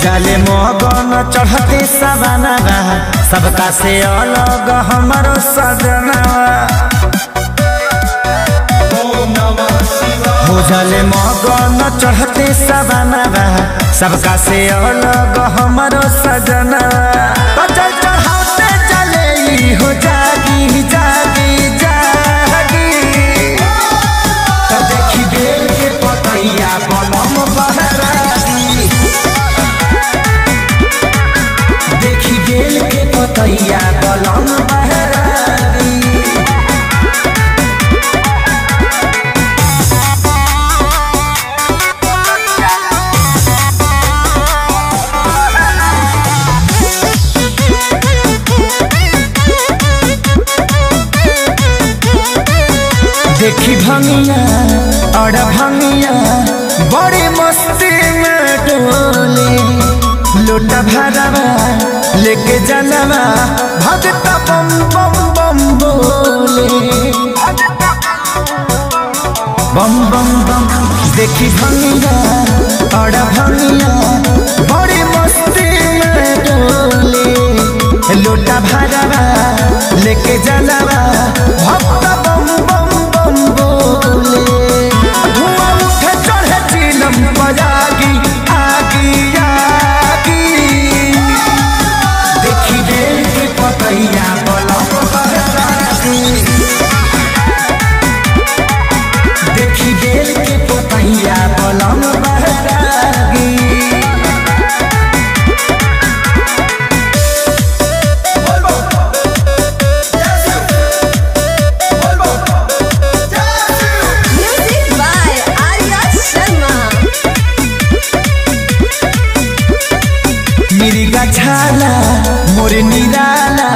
जाले मगन चढ़ते सवाना सबका से अलग हमारो सजना हो जाले मगन चढ़ते सवाना सबका से अलग हमारो सजना चल चढ़ाते चले हो जागी जागी जागी देखी बेल के पतैया बलम बहरागी देखी बेल के पतैया बलम बहरागी देखी भंगिया और भंगिया बड़ी मस्ती में डोले लोटा भरवा लेके जलवा भगत बम बम बम बोले बम बम बम। देखी भंगिया और भंगिया बड़ी मस्ती में डोले लोटा भरवा लेके जलवा भगत बम बम बम बोले धुआं उठे चढ़े चिलम बजागी आगी आगी देखी बेल के पतैया बलम बहरागी देखी बेल के पतैया बलम बहरागी छाला मोर निराला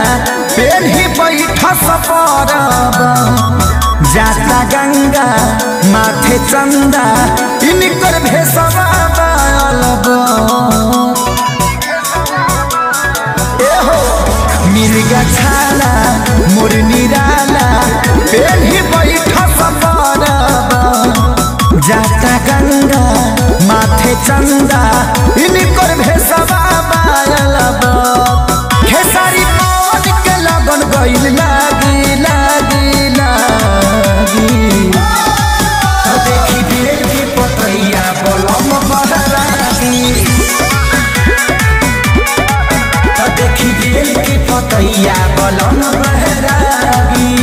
पेड़ ही बैठा सपरब जाता गंगा माथे चंदा इनकर भेसवा बालब एहो मिर्गा छाला मोर निराला पेड़ ही बैठा सपरब जाता गंगा माथे चंदा इनकर भेसवा खेसारी पवन के लगन गइल लागी लागी लागी देखी बेल के पतैया बलम बहरागी देखी बेल के पतैया बलम बहरागी।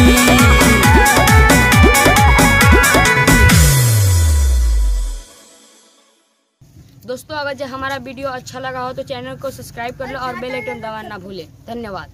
दोस्तों अगर हमारा वीडियो अच्छा लगा हो तो चैनल को सब्सक्राइब कर लो और बेल आइकन दबाना ना भूलें। धन्यवाद।